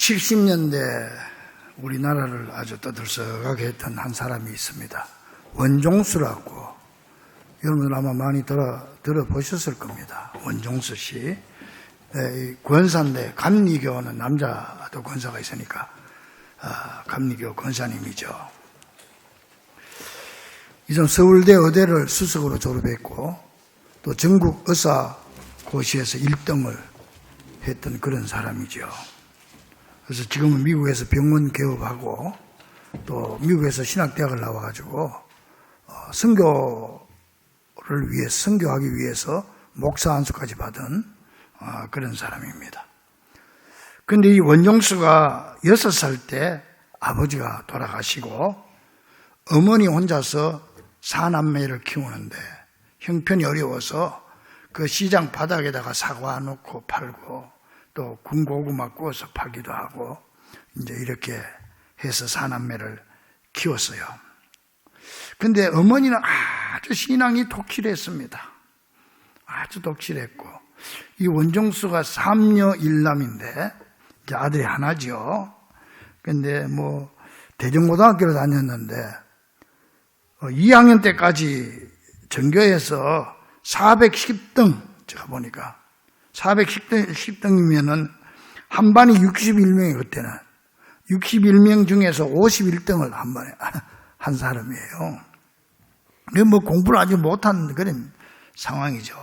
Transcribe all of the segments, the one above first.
70년대 우리나라를 아주 떠들썩하게 했던 한 사람이 있습니다. 원종수라고. 여러분들 아마 많이 들어보셨을 겁니다. 원종수 씨. 권사인데 감리교는 남자도 권사가 있으니까 감리교 권사님이죠. 이전 서울대 의대를 수석으로 졸업했고 또 전국 의사고시에서 1등을 했던 그런 사람이죠. 그래서 지금은 미국에서 병원 개업하고 또 미국에서 신학대학을 나와가지고 선교하기 위해서 목사 안수까지 받은 그런 사람입니다. 그런데 이 원종수가 6살 때 아버지가 돌아가시고 어머니 혼자서 4남매를 키우는데 형편이 어려워서 그 시장 바닥에다가 사과 놓고 팔고 또 군고구마 구워서 팔기도 하고 이제 이렇게 해서 4남매를 키웠어요. 근데 어머니는 아주 신앙이 독실했습니다. 아주 독실했고 이 원종수가 3녀 1남인데 이제 아들이 하나죠. 근데 대전고등학교를 다녔는데 2학년 때까지 전교에서 410등 제가 보니까 410등이면은 한 반이 61명이 그때는 61명 중에서 51등을 한 반에 한 사람이에요. 공부를 아주 못한 그런 상황이죠.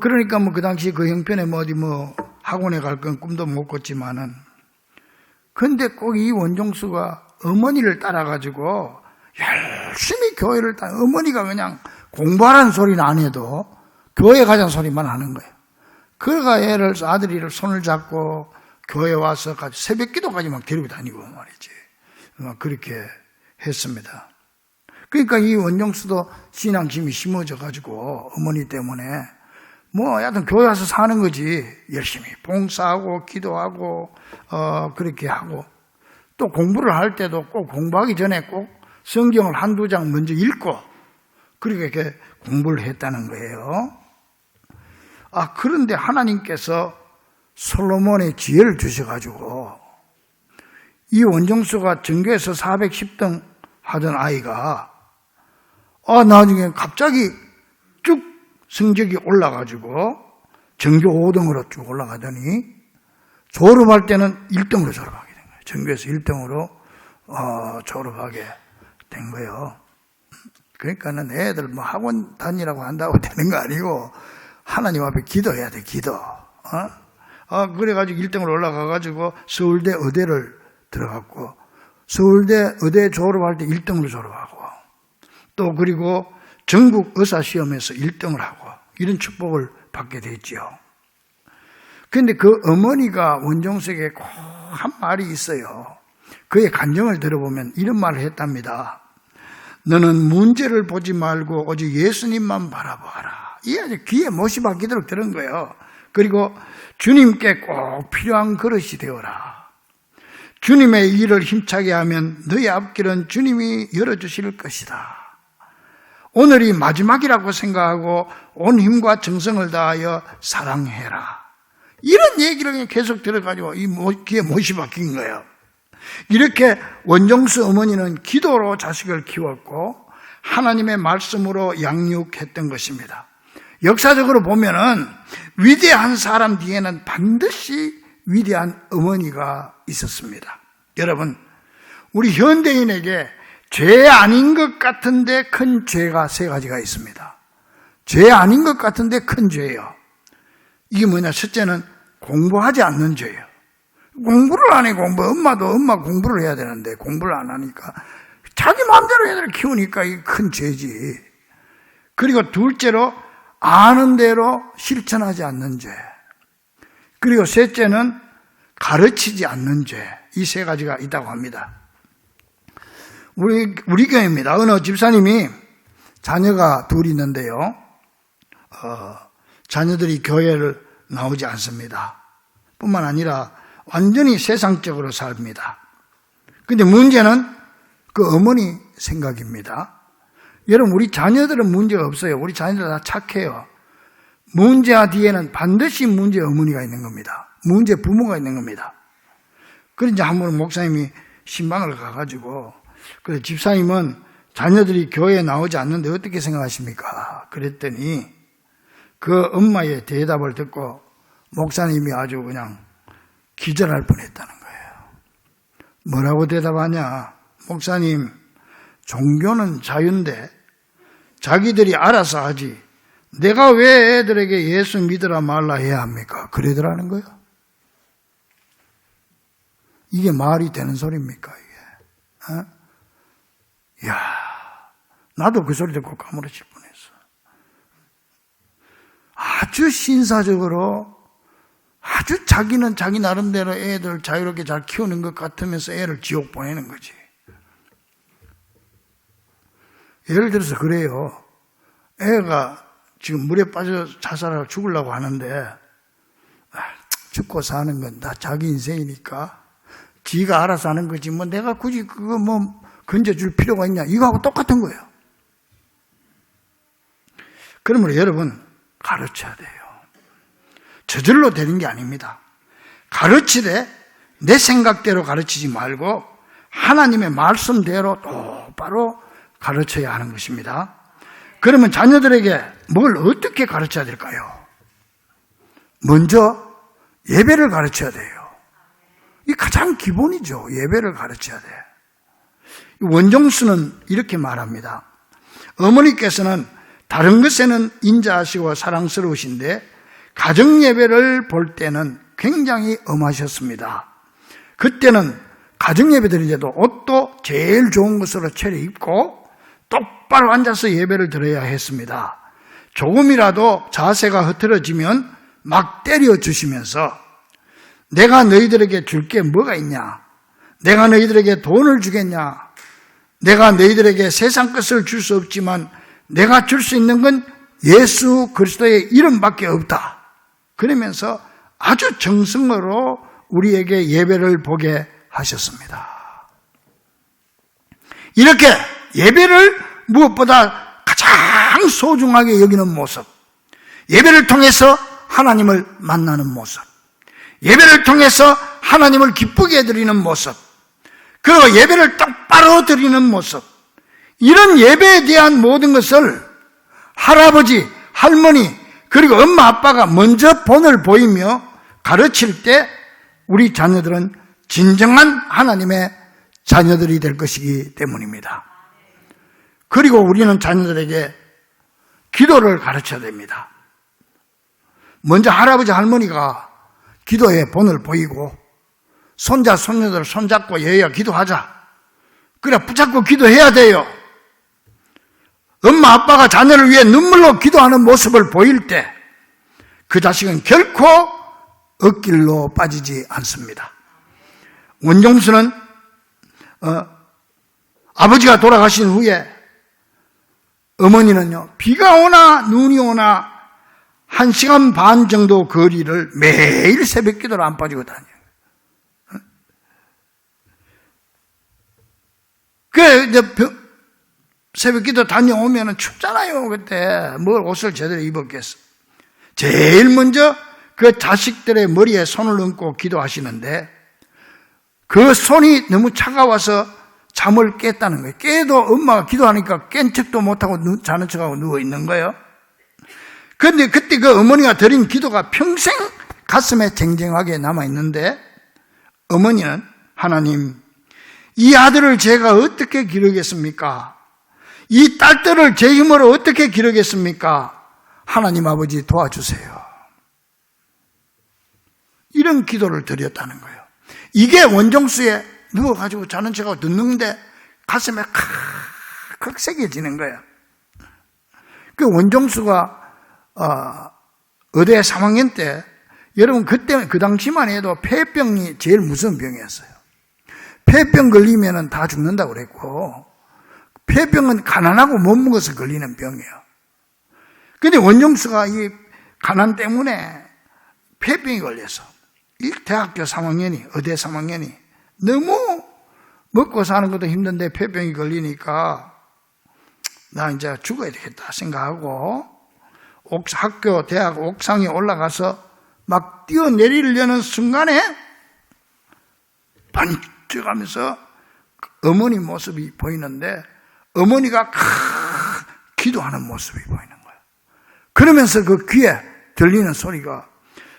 그러니까 그 당시 그 형편에 학원에 갈 건 꿈도 못 꿨지만은 근데 꼭 이 원종수가 어머니를 따라가지고 열심히 교회를 어머니가 그냥 공부하라는 소리는 안 해도 교회 가자는 소리만 하는 거예요. 그러가 아들이를 손을 잡고 교회 와서 새벽 기도까지 막 데리고 다니고 말이지. 그렇게 했습니다. 그러니까 이 원종수도 신앙심이 심어져가지고 어머니 때문에 여하튼 교회 와서 사는 거지. 열심히 봉사하고 기도하고 그렇게 하고 또 공부를 할 때도 꼭 공부하기 전에 꼭 성경을 한두 장 먼저 읽고 그렇게 공부를 했다는 거예요. 그런데 하나님께서 솔로몬의 지혜를 주셔가지고 이 원종수가 전교에서 410등 하던 아이가 나중에 갑자기 쭉 성적이 올라가지고 전교 5등으로 쭉 올라가더니 졸업할 때는 1등으로 졸업하게 된 거예요. 전교에서 1등으로 졸업하게 된 거예요. 그러니까는 애들 학원 다니라고 한다고 되는 거 아니고 하나님 앞에 기도해야 돼, 기도. 그래가지고 1등으로 올라가가지고 서울대 의대를 들어갔고 서울대 의대 졸업할 때 1등으로 졸업하고 또 그리고 전국 의사시험에서 1등을 하고 이런 축복을 받게 됐죠. 그런데 그 어머니가 원종수에게 꼭 한 말이 있어요. 그의 간증을 들어보면 이런 말을 했답니다. 너는 문제를 보지 말고 오직 예수님만 바라보아라. 이 아주 귀에 못이 박히도록 들은 거예요. 그리고 주님께 꼭 필요한 그릇이 되어라. 주님의 일을 힘차게 하면 너의 앞길은 주님이 열어주실 것이다. 오늘이 마지막이라고 생각하고 온 힘과 정성을 다하여 사랑해라. 이런 얘기를 계속 들어가지고 귀에 못이 박힌 거예요. 이렇게 원종수 어머니는 기도로 자식을 키웠고 하나님의 말씀으로 양육했던 것입니다. 역사적으로 보면은 위대한 사람 뒤에는 반드시 위대한 어머니가 있었습니다. 여러분, 우리 현대인에게 죄 아닌 것 같은데 큰 죄가 3가지가 있습니다. 죄 아닌 것 같은데 큰 죄예요. 이게 뭐냐? 첫째는 공부하지 않는 죄예요. 공부를 안 해, 엄마 공부를 해야 되는데 공부를 안 하니까 자기 마음대로 애들을 키우니까 이게 큰 죄지. 그리고 둘째로 아는 대로 실천하지 않는 죄. 그리고 셋째는 가르치지 않는 죄. 이 3가지가 있다고 합니다. 우리 교회입니다. 어느 집사님이 자녀가 둘 있는데요. 자녀들이 교회를 나오지 않습니다. 뿐만 아니라 완전히 세상적으로 삽니다. 그런데 문제는 그 어머니 생각입니다. 여러분, 우리 자녀들은 문제가 없어요. 우리 자녀들 다 착해요. 문제와 뒤에는 반드시 문제의 어머니가 있는 겁니다. 문제 부모가 있는 겁니다. 그래서 이제 한 번은 목사님이 신방을 가가지고, 그래, 집사님은 자녀들이 교회에 나오지 않는데 어떻게 생각하십니까? 그랬더니 그 엄마의 대답을 듣고 목사님이 아주 그냥 기절할 뻔했다는 거예요. 뭐라고 대답하냐? 목사님, 종교는 자유인데 자기들이 알아서 하지 내가 왜 애들에게 예수 믿으라 말라 해야 합니까? 그러더라는 거예요. 이게 말이 되는 소리입니까, 이게? 어? 이야, 나도 그 소리 듣고 까무러칠 뻔했어. 아주 신사적으로, 아주 자기는 자기 나름대로 애들 자유롭게 잘 키우는 것 같으면서 애를 지옥 보내는 거지. 예를 들어서 그래요. 애가 지금 물에 빠져 자살하고 죽으려고 하는데, 죽고 사는 건 다 자기 인생이니까 지가 알아서 하는 거지 뭐 내가 굳이 그거 뭐 건져줄 필요가 있냐, 이거하고 똑같은 거예요. 그러므로 여러분, 가르쳐야 돼요. 저절로 되는 게 아닙니다. 가르치되 내 생각대로 가르치지 말고 하나님의 말씀대로 똑바로 가르쳐야 하는 것입니다. 그러면 자녀들에게 뭘 어떻게 가르쳐야 될까요? 먼저 예배를 가르쳐야 돼요. 이 가장 기본이죠. 예배를 가르쳐야 돼. 원종수는 이렇게 말합니다. 어머니께서는 다른 것에는 인자하시고 사랑스러우신데 가정 예배를 볼 때는 굉장히 엄하셨습니다. 그때는 가정 예배 드릴 때도 옷도 제일 좋은 것으로 차려입고 똑바로 앉아서 예배를 드려야 했습니다. 조금이라도 자세가 흐트러지면 막 때려주시면서 내가 너희들에게 줄 게 뭐가 있냐? 내가 너희들에게 돈을 주겠냐? 내가 너희들에게 세상 것을 줄 수 없지만 내가 줄 수 있는 건 예수 그리스도의 이름밖에 없다. 그러면서 아주 정성으로 우리에게 예배를 보게 하셨습니다. 이렇게 예배를 무엇보다 가장 소중하게 여기는 모습, 예배를 통해서 하나님을 만나는 모습, 예배를 통해서 하나님을 기쁘게 해드리는 모습, 그리고 예배를 똑바로 드리는 모습, 이런 예배에 대한 모든 것을 할아버지, 할머니, 그리고 엄마, 아빠가 먼저 본을 보이며 가르칠 때 우리 자녀들은 진정한 하나님의 자녀들이 될 것이기 때문입니다. 그리고 우리는 자녀들에게 기도를 가르쳐야 됩니다. 먼저 할아버지, 할머니가 기도의 본을 보이고 손자, 손녀들 손잡고 얘야 기도하자. 그래 붙잡고 기도해야 돼요. 엄마, 아빠가 자녀를 위해 눈물로 기도하는 모습을 보일 때 그 자식은 결코 엇길로 빠지지 않습니다. 원종수는 아버지가 돌아가신 후에 어머니는요, 비가 오나 눈이 오나 1시간 반 정도 거리를 매일 새벽 기도를 안 빠지고 다녀요. 새벽 기도 다녀오면 춥잖아요. 그때 뭘 옷을 제대로 입었겠어. 제일 먼저 그 자식들의 머리에 손을 얹고 기도하시는데 그 손이 너무 차가워서 잠을 깼다는 거예요. 깨도 엄마가 기도하니까 깬 척도 못하고 자는 척하고 누워있는 거예요. 그런데 그때 그 어머니가 드린 기도가 평생 가슴에 쟁쟁하게 남아있는데 어머니는 하나님, 이 아들을 제가 어떻게 기르겠습니까? 이 딸들을 제 힘으로 어떻게 기르겠습니까? 하나님 아버지 도와주세요. 이런 기도를 드렸다는 거예요. 이게 원종수에 누워가지고 자는 척하고 듣는데 가슴에 칵 새겨지는 거예요. 그 원종수가 의대 3학년 때, 여러분 그때 그 당시만 해도 폐병이 제일 무서운 병이었어요. 폐병 걸리면은 다 죽는다고 그랬고, 폐병은 가난하고 못 먹어서 걸리는 병이에요. 근데 원종수가 이 가난 때문에 폐병이 걸려서 대학교 3학년이, 의대 3학년이 너무 먹고 사는 것도 힘든데 폐병이 걸리니까 나 이제 죽어야 되겠다 생각하고 학교, 대학 옥상에 올라가서 막 막 뛰어내리려는 순간에 번쩍하면서 어머니 모습이 보이는데 어머니가 기도하는 모습이 보이는 거예요. 그러면서 그 귀에 들리는 소리가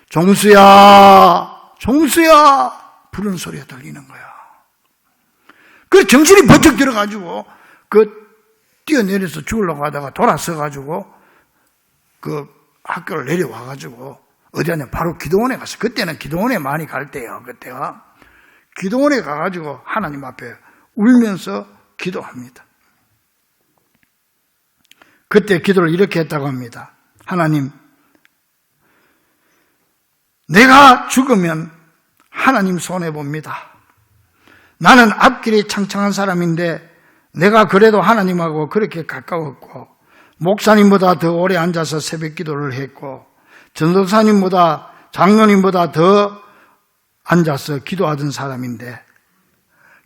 종수야, 종수야 부르는 소리가 들리는 거야. 그 정신이 번쩍 들어가지고 뛰어내려서 죽으려고 하다가 돌아서가지고 그 학교를 내려와가지고 어디 하냐 바로 기도원에 갔어요. 그때는 기도원에 많이 갈 때예요. 그때가 기도원에 가가지고 하나님 앞에 울면서 기도합니다. 그때 기도를 이렇게 했다고 합니다. 하나님, 내가 죽으면 하나님 손해 봅니다. 나는 앞길이 창창한 사람인데 내가 그래도 하나님하고 그렇게 가까웠고 목사님보다 더 오래 앉아서 새벽 기도를 했고 전도사님보다 장로님보다 더 앉아서 기도하던 사람인데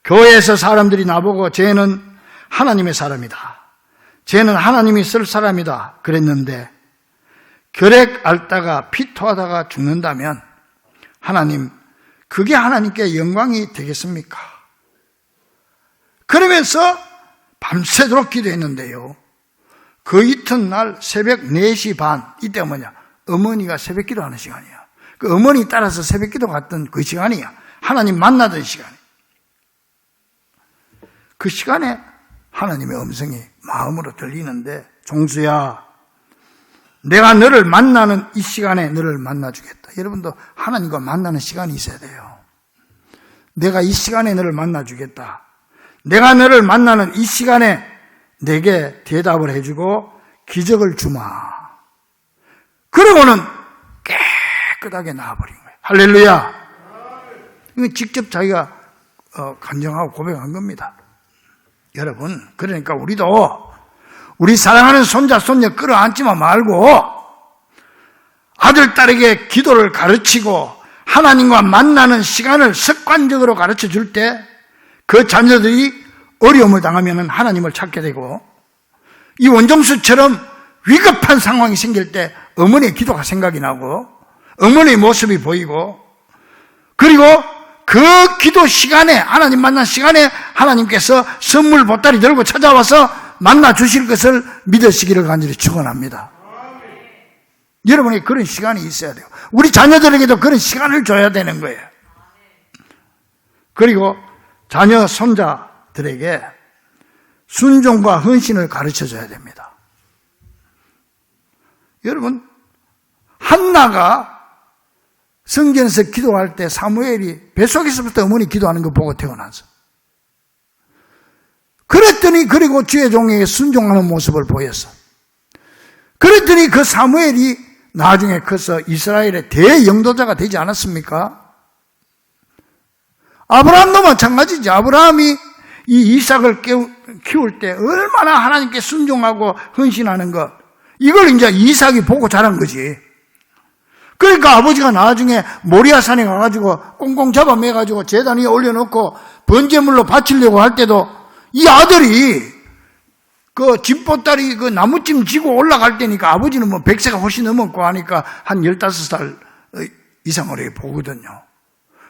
교회에서 사람들이 나보고 쟤는 하나님의 사람이다. 쟤는 하나님이 쓸 사람이다. 그랬는데 결핵 앓다가 피토하다가 죽는다면 하나님, 그게 하나님께 영광이 되겠습니까? 그러면서 밤새도록 기도했는데요. 그 이튿날 새벽 4시 반, 이때 뭐냐? 어머니가 새벽 기도하는 시간이야. 그 어머니 따라서 새벽 기도 갔던 그 시간이야. 하나님 만나던 시간이야. 그 시간에 하나님의 음성이 마음으로 들리는데 종수야, 내가 너를 만나는 이 시간에 너를 만나주겠다. 여러분도 하나님과 만나는 시간이 있어야 돼요. 내가 이 시간에 너를 만나주겠다. 내가 너를 만나는 이 시간에 내게 대답을 해주고 기적을 주마. 그러고는 깨끗하게 나와버린 거예요. 할렐루야. 이건 직접 자기가 간증하고 고백한 겁니다. 여러분, 그러니까 우리도 우리 사랑하는 손자, 손녀 끌어안지만 말고 아들, 딸에게 기도를 가르치고 하나님과 만나는 시간을 습관적으로 가르쳐 줄 때 그 자녀들이 어려움을 당하면 하나님을 찾게 되고 이 원종수처럼 위급한 상황이 생길 때 어머니의 기도가 생각이 나고 어머니의 모습이 보이고 그리고 그 기도 시간에 하나님 만난 시간에 하나님께서 선물 보따리 들고 찾아와서 만나 주실 것을 믿으시기를 간절히 축원합니다. 여러분이 그런 시간이 있어야 돼요. 우리 자녀들에게도 그런 시간을 줘야 되는 거예요. 그리고 자녀, 손자들에게 순종과 헌신을 가르쳐줘야 됩니다. 여러분, 한나가 성전에서 기도할 때 사무엘이 뱃속에서부터 어머니 기도하는 거 보고 태어났어. 그랬더니 그리고 주의 종에게 순종하는 모습을 보였어. 그랬더니 그 사무엘이 나중에 커서 이스라엘의 대영도자가 되지 않았습니까? 아브라함도 마찬가지지. 아브라함이 이 이삭을 키울 때 얼마나 하나님께 순종하고 헌신하는 것, 이걸 이제 이삭이 보고 자란 거지. 그러니까 아버지가 나중에 모리아산에 가가지고 꽁꽁 잡아 매가지고 제단 위에 올려놓고 번제물로 바치려고 할 때도 이 아들이 그 집보따리 그 나무찜 지고 올라갈 때니까 아버지는 뭐 100세가 훨씬 넘었고 하니까 한 15살 이상으로 보거든요.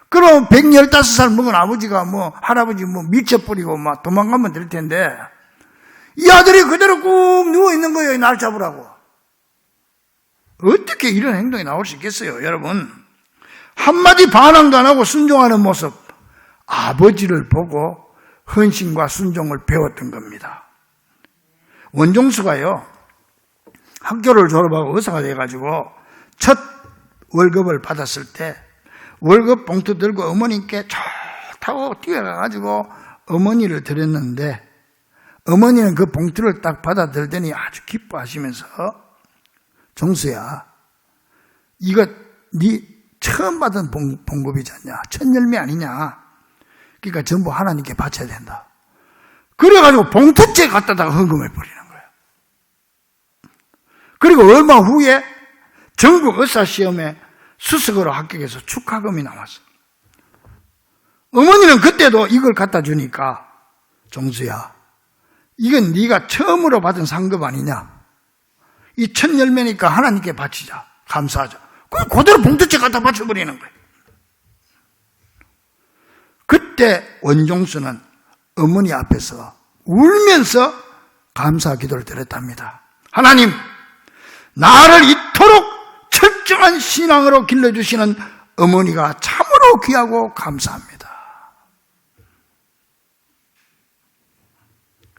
그럼 115살 먹은 아버지가 뭐 할아버지 뭐 미쳐버리고 막 도망가면 될 텐데 이 아들이 그대로 꾹 누워있는 거예요. 날 잡으라고. 어떻게 이런 행동이 나올 수 있겠어요, 여러분? 한마디 반항도 안 하고 순종하는 모습, 아버지를 보고 헌신과 순종을 배웠던 겁니다. 원종수가요, 학교를 졸업하고 의사가 돼가지고 첫 월급을 받았을 때 월급 봉투 들고 어머니께 좋다고 뛰어가가지고 어머니를 드렸는데 어머니는 그 봉투를 딱 받아들더니 아주 기뻐하시면서 종수야, 이거 네 처음 받은 봉급이지 않냐? 첫 열매 아니냐? 그러니까 전부 하나님께 바쳐야 된다. 그래가지고 봉투째 갖다다가 헌금해 버리는 거예요. 그리고 얼마 후에 전국 의사시험에 수석으로 합격해서 축하금이 나왔어. 어머니는 그때도 이걸 갖다 주니까 종수야, 이건 네가 처음으로 받은 상급 아니냐? 이 첫 열매니까 하나님께 바치자. 감사하자. 그대로 봉투째 갖다 바쳐버리는 거예요. 그때 원종수는 어머니 앞에서 울면서 감사 기도를 드렸답니다. 하나님, 나를 이토록 철저한 신앙으로 길러주시는 어머니가 참으로 귀하고 감사합니다.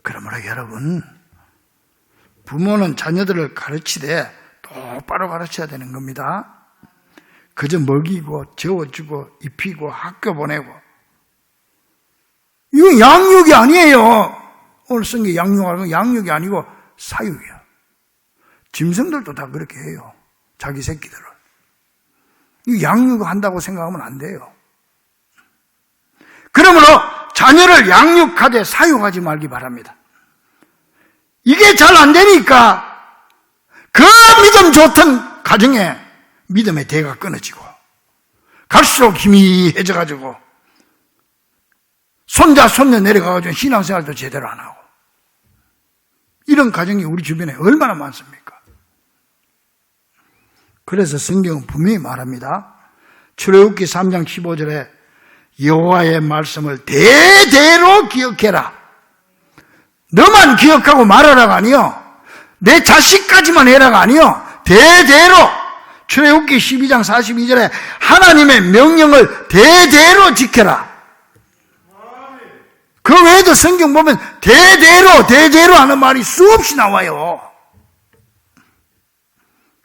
그러므로 여러분, 부모는 자녀들을 가르치되 똑바로 가르쳐야 되는 겁니다. 그저 먹이고 재워주고 입히고 학교 보내고, 이거 양육이 아니에요. 오늘 쓴 게 양육하는 건 양육이 아니고 사육이야. 짐승들도 다 그렇게 해요. 자기 새끼들을. 이 양육한다고 생각하면 안 돼요. 그러므로 자녀를 양육하되 사육하지 말기 바랍니다. 이게 잘 안 되니까 그 믿음 좋던 가정에 믿음의 대가 끊어지고 갈수록 희미해져가지고 손자 손녀 내려가가지고 신앙생활도 제대로 안 하고, 이런 가정이 우리 주변에 얼마나 많습니까? 그래서 성경은 분명히 말합니다. 출애굽기 3장 15절에 여호와의 말씀을 대대로 기억해라. 너만 기억하고 말하라가 아니요, 내 자식까지만 해라가 아니요, 대대로. 출애굽기 12장 42절에 하나님의 명령을 대대로 지켜라. 그 외에도 성경 보면 대대로 하는 말이 수없이 나와요.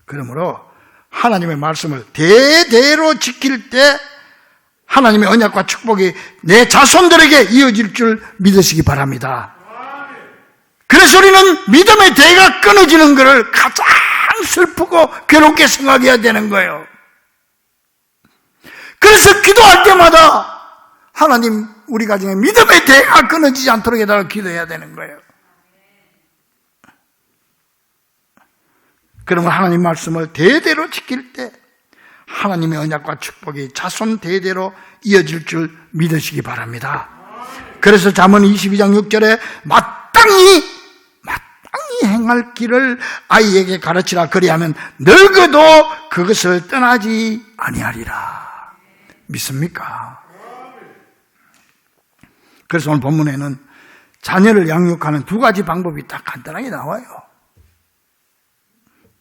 그러므로 하나님의 말씀을 대대로 지킬 때 하나님의 언약과 축복이 내 자손들에게 이어질 줄 믿으시기 바랍니다. 그래서 우리는 믿음의 대가 끊어지는 것을 가장 슬프고 괴롭게 생각해야 되는 거예요. 그래서 기도할 때마다 하나님, 우리 가정에 믿음의 대가 끊어지지 않도록 해달라고 기도해야 되는 거예요. 그러면 하나님 말씀을 대대로 지킬 때 하나님의 언약과 축복이 자손 대대로 이어질 줄 믿으시기 바랍니다. 그래서 잠언 22장 6절에 마땅히 행할 길을 아이에게 가르치라. 그리하면 늙어도 그것을 떠나지 아니하리라. 믿습니까? 그래서 오늘 본문에는 자녀를 양육하는 두 가지 방법이 딱 간단하게 나와요.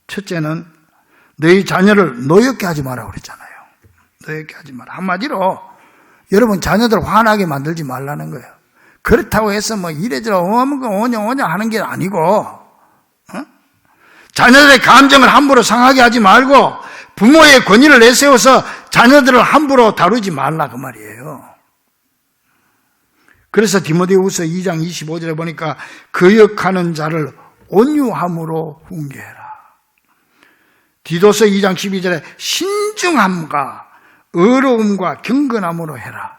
첫째는 너희 자녀를 노엽게 하지 마라 그랬잖아요. 노엽게 하지 마라. 한마디로 여러분 자녀들 화나게 만들지 말라는 거예요. 그렇다고 해서 뭐 이래저래 오냐 하는 게 아니고, 자녀들의 감정을 함부로 상하게 하지 말고 부모의 권위를 내세워서 자녀들을 함부로 다루지 말라 그 말이에요. 그래서 디모데후서 2장 25절에 보니까 거역하는 자를 온유함으로 훈계해라. 디도서 2장 12절에 신중함과 의로움과 경건함으로 해라.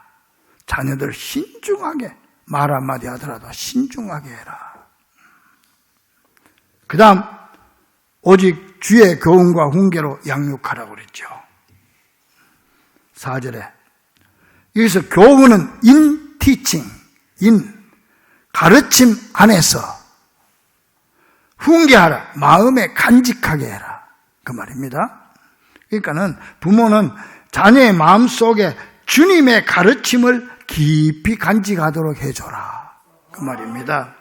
자녀들 신중하게, 말 한마디 하더라도 신중하게 해라. 그 다음 오직 주의 교훈과 훈계로 양육하라고 그랬죠. 4절에 여기서 교훈은 in teaching, 가르침 안에서, 훈계하라, 마음에 간직하게 해라 그 말입니다. 그러니까는 부모는 자녀의 마음속에 주님의 가르침을 깊이 간직하도록 해줘라 그 말입니다.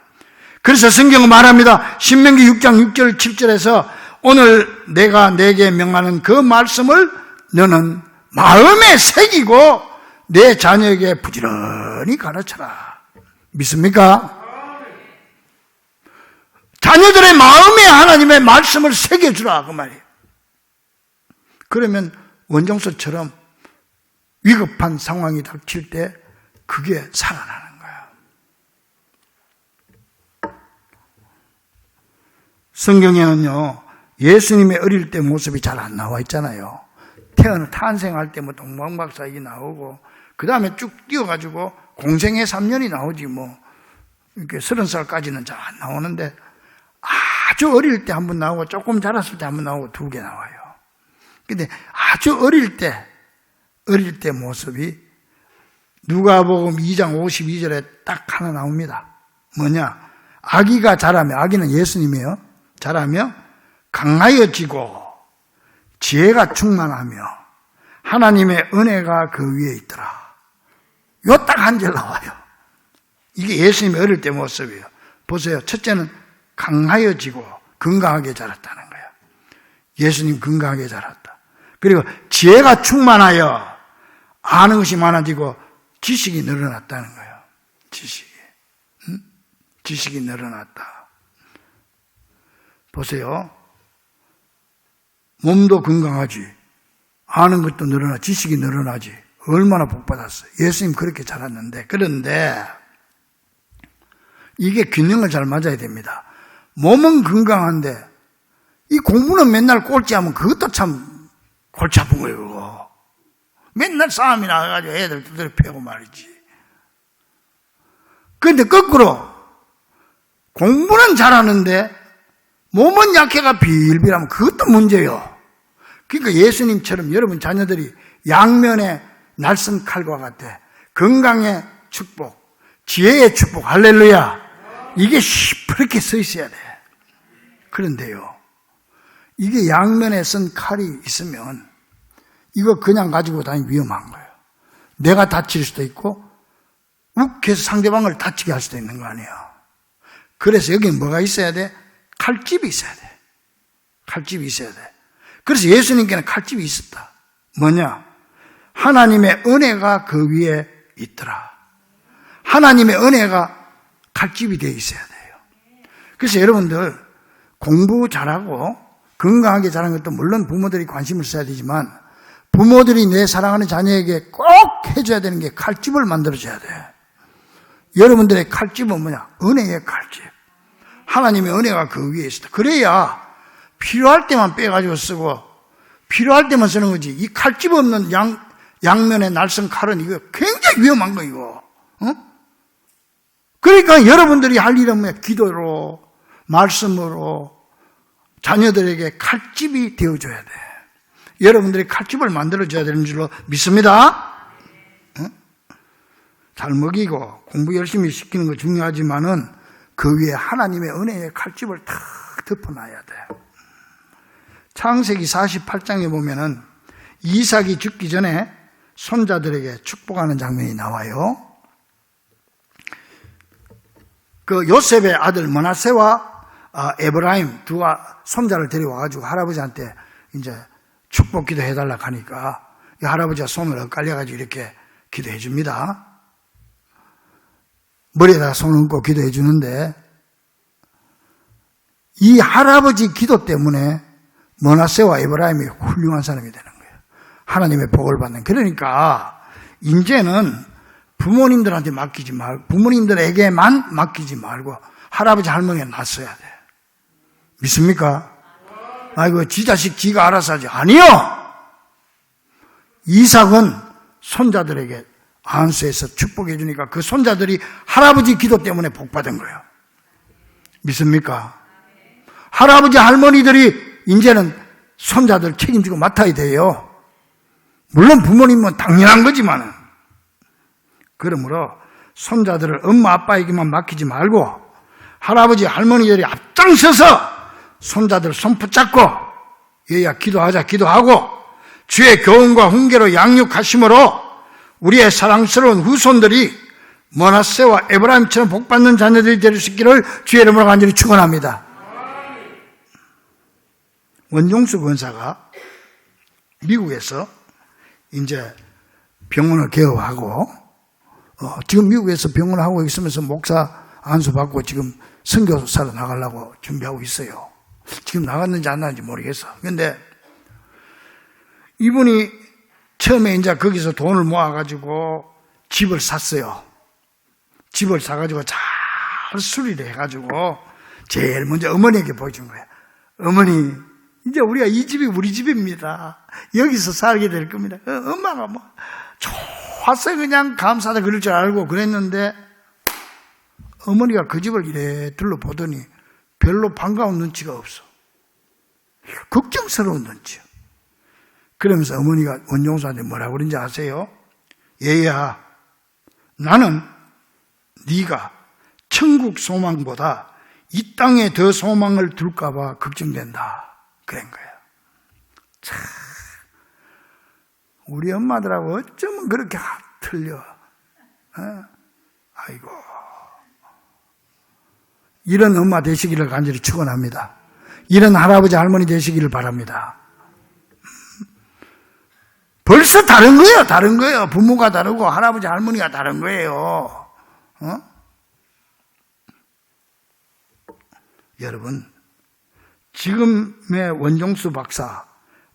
그래서 성경은 말합니다. 신명기 6장 6절 7절에서 오늘 내가 내게 명하는 그 말씀을 너는 마음에 새기고 내 자녀에게 부지런히 가르쳐라. 믿습니까? 자녀들의 마음에 하나님의 말씀을 새겨주라 그 말이에요. 그러면 원종서처럼 위급한 상황이 닥칠 때 그게 살아나는 거예요. 성경에는요, 예수님의 어릴 때 모습이 잘 안 나와 있잖아요. 탄생할 때 뭐 동방박사익이 나오고, 그 다음에 쭉 뛰어가지고 공생애 3년이 나오지 뭐, 이렇게 30살까지는 잘 안 나오는데, 아주 어릴 때 한 번 나오고, 조금 자랐을 때 한 번 나오고, 2개 나와요. 근데 아주 어릴 때 모습이 누가복음 2장 52절에 딱 하나 나옵니다. 뭐냐? 아기가 자라며, 아기는 예수님이에요. 자라며 강하여지고 지혜가 충만하며 하나님의 은혜가 그 위에 있더라. 요 딱 한 절 나와요. 이게 예수님의 어릴 때 모습이에요. 보세요. 첫째는 강하여지고 건강하게 자랐다는 거예요. 예수님 건강하게 자랐다. 그리고 지혜가 충만하여 아는 것이 많아지고 지식이 늘어났다는 거예요. 지식이 늘어났다. 보세요. 몸도 건강하지, 아는 것도 늘어나, 지식이 늘어나지. 얼마나 복받았어요. 예수님 그렇게 자랐는데, 그런데 이게 균형을 잘 맞아야 됩니다. 몸은 건강한데 이 공부는 맨날 꼴찌하면 그것도 참 골치 아픈 거예요. 그거. 맨날 싸움이 나가지고 애들 두드려 패고 말이지. 그런데 거꾸로 공부는 잘하는데 몸은 약해가 빌빌하면 그것도 문제예요. 그러니까 예수님처럼 여러분 자녀들이 양면의 날선 칼과 같아. 건강의 축복, 지혜의 축복, 할렐루야. 이게 시퍼렇게 서 있어야 돼. 그런데요, 이게 양면에 쓴 칼이 있으면 이거 그냥 가지고 다니면 위험한 거예요. 내가 다칠 수도 있고 욱해서 상대방을 다치게 할 수도 있는 거 아니에요. 그래서 여기는 뭐가 있어야 돼? 칼집이 있어야 돼. 칼집이 있어야 돼. 그래서 예수님께는 칼집이 있었다. 뭐냐? 하나님의 은혜가 그 위에 있더라. 하나님의 은혜가 칼집이 되어 있어야 돼요. 그래서 여러분들 공부 잘하고 건강하게 자라는 것도 물론 부모들이 관심을 써야 되지만 부모들이 내 사랑하는 자녀에게 꼭 해줘야 되는 게 칼집을 만들어줘야 돼. 여러분들의 칼집은 뭐냐? 은혜의 칼집. 하나님의 은혜가 그 위에 있다. 그래야 필요할 때만 빼가지고 쓰고 필요할 때만 쓰는 거지. 이 칼집 없는 양면의 날선 칼은 이거 굉장히 위험한 거 이거. 그러니까 여러분들이 할 일은 뭐야? 기도로, 말씀으로 자녀들에게 칼집이 되어줘야 돼. 여러분들이 칼집을 만들어줘야 되는 줄로 믿습니다. 잘 먹이고 공부 열심히 시키는 거 중요하지만은 그 위에 하나님의 은혜의 칼집을 탁 덮어놔야 돼. 창세기 48장에 보면은 이삭이 죽기 전에 손자들에게 축복하는 장면이 나와요. 그 요셉의 아들 므낫세와 에브라임 두 손자를 데려와가지고 할아버지한테 이제 축복 기도 해달라고 하니까 이 할아버지가 손을 엇갈려가지고 이렇게 기도해 줍니다. 머리에다가 손을 얹고 기도해 주는데 이 할아버지 기도 때문에 므낫세와 에브라임이 훌륭한 사람이 되는 거예요. 하나님의 복을 받는. 그러니까 이제는 부모님들한테 맡기지 말고 부모님들에게만 맡기지 말고 할아버지 할머니에 놨어야 돼. 믿습니까? 아이고 지 자식 지가 알아서 하지. 아니요. 이삭은 손자들에게 안수해서 축복해 주니까 그 손자들이 할아버지 기도 때문에 복받은 거예요. 믿습니까? 할아버지 할머니들이 이제는 손자들 책임지고 맡아야 돼요. 물론 부모님은 당연한 거지만은. 그러므로 손자들을 엄마 아빠에게만 맡기지 말고 할아버지 할머니들이 앞장서서 손자들 손 붙잡고 얘야 기도하자 기도하고 주의 교훈과 훈계로 양육하심으로 우리의 사랑스러운 후손들이 므낫세와 에브라임처럼 복받는 자녀들이 될 수 있기를 주의 이름으로 간절히 축원합니다. 원종수 권사가 미국에서 이제 병원을 개업하고 지금 미국에서 병원을 하고 있으면서 목사 안수받고 지금 선교사로 나가려고 준비하고 있어요. 지금 나갔는지 안 나갔는지 모르겠어. 그런데 이분이 처음에 이제 거기서 돈을 모아가지고 집을 샀어요. 집을 사가지고 잘 수리를 해가지고 제일 먼저 어머니에게 보여준 거야. 어머니, 이제 우리가 이 집이 우리 집입니다. 여기서 살게 될 겁니다. 엄마가 뭐 좋았어요. 그냥 감사하다 그럴 줄 알고 그랬는데 어머니가 그 집을 이래 둘러보더니 별로 반가운 눈치가 없어. 걱정스러운 눈치요. 그러면서 어머니가 원종수한테 뭐라고 그런지 아세요? 얘야, 나는 네가 천국 소망보다 이 땅에 더 소망을 둘까 봐 걱정된다. 그런 거예요. 참, 우리 엄마들하고 어쩌면 그렇게 틀려. 아이고. 이런 엄마 되시기를 간절히 축원합니다. 이런 할아버지 할머니 되시기를 바랍니다. 벌써 다른 거예요. 다른 거예요. 부모가 다르고 할아버지 할머니가 다른 거예요. 여러분, 지금의 원종수 박사,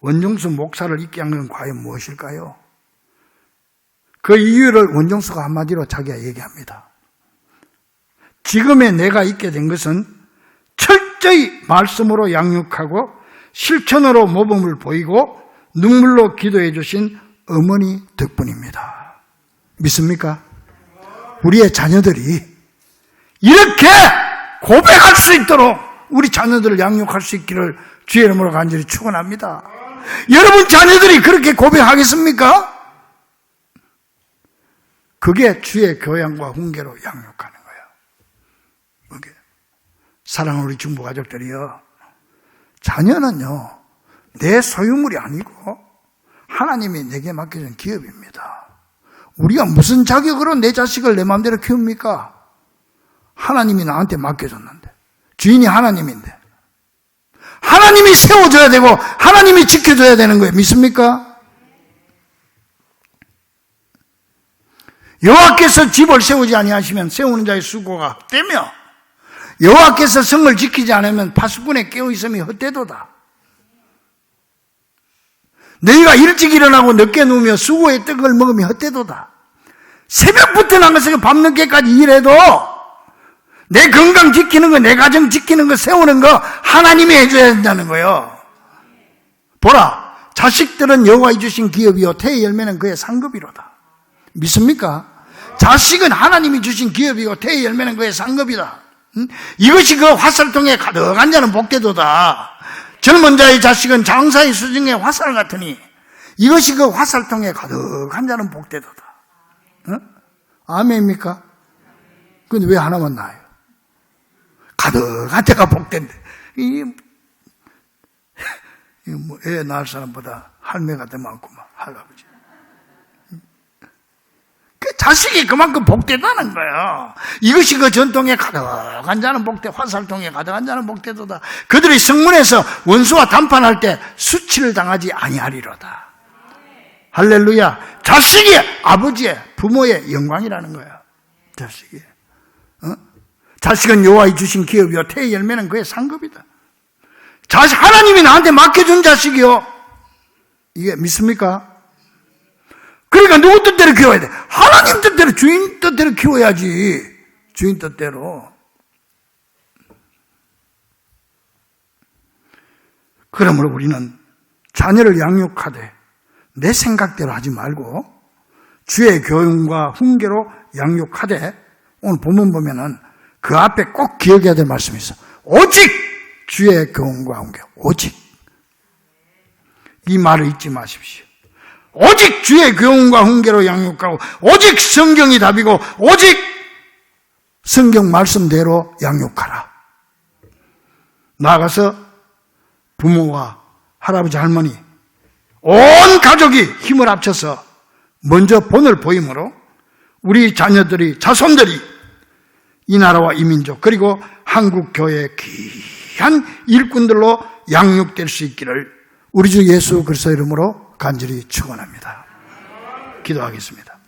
원종수 목사를 있게 한 건 과연 무엇일까요? 그 이유를 원종수가 한마디로 자기가 얘기합니다. 지금의 내가 있게 된 것은 철저히 말씀으로 양육하고 실천으로 모범을 보이고 눈물로 기도해 주신 어머니 덕분입니다. 믿습니까? 우리의 자녀들이 이렇게 고백할 수 있도록 우리 자녀들을 양육할 수 있기를 주의 이름으로 간절히 축원합니다. 여러분 자녀들이 그렇게 고백하겠습니까? 그게 주의 교양과 훈계로 양육하는 거예요. 그게 사랑하는 우리 중부 가족들이요, 자녀는요 내 소유물이 아니고 하나님이 내게 맡겨준 기업입니다. 우리가 무슨 자격으로 내 자식을 내 마음대로 키웁니까? 하나님이 나한테 맡겨줬는데, 주인이 하나님인데 하나님이 세워줘야 되고 하나님이 지켜줘야 되는 거예요. 믿습니까? 여호와께서 집을 세우지 아니하시면 세우는 자의 수고가 떼며 여호와께서 성을 지키지 않으면 파수꾼의 깨어있음이 헛되도다. 너희가 일찍 일어나고 늦게 누우며 수고의 떡을 먹으면 헛되도다. 새벽부터 나가서 밤늦게까지 일해도 내 건강 지키는 거, 내 가정 지키는 거, 세우는 거 하나님이 해줘야 된다는 거예요. 보라, 자식들은 여호와의 주신 기업이요 태의 열매는 그의 상급이로다. 믿습니까? 자식은 하나님이 주신 기업이고 태의 열매는 그의 상급이다. 이것이 그 화살통에 가득한 자는 복되도다. 젊은 자의 자식은 장사의 수중에 화살 같으니 이것이 그 화살통에 가득한 자는 복되도다. 아멘입니까? 근데 왜 하나만 나와요? 가득한 자가 복된대. 애 낳을 사람보다 할매가 더 많구만, 할아버지. 그 자식이 그만큼 복되다는 거예요. 이것이 그 전통에 가득한 자는 복되, 화살통에 가득한 자는 복되도다. 그들이 성문에서 원수와 담판할 때 수치를 당하지 아니하리로다. 할렐루야. 자식이 아버지의, 부모의 영광이라는 거예요. 자식이. 자식은 여호와의 주신 기업이요 태의 열매는 그의 상급이다. 자식, 하나님이 나한테 맡겨준 자식이요. 이게 믿습니까? 그러니까 누구 뜻대로 키워야 돼? 하나님 뜻대로, 주인 뜻대로 키워야지. 주인 뜻대로. 그러므로 우리는 자녀를 양육하되 내 생각대로 하지 말고 주의 교훈과 훈계로 양육하되, 오늘 본문 보면은 그 앞에 꼭 기억해야 될 말씀이 있어. 오직 주의 교훈과 훈계. 오직. 이 말을 잊지 마십시오. 오직 주의 교훈과 훈계로 양육하고 오직 성경이 답이고 오직 성경 말씀대로 양육하라. 나아가서 부모와 할아버지 할머니 온 가족이 힘을 합쳐서 먼저 본을 보임으로 우리 자녀들이, 자손들이 이 나라와 이 민족 그리고 한국 교회의 귀한 일꾼들로 양육될 수 있기를 우리 주 예수 그리스도 이름으로 간절히 축원합니다. 기도하겠습니다.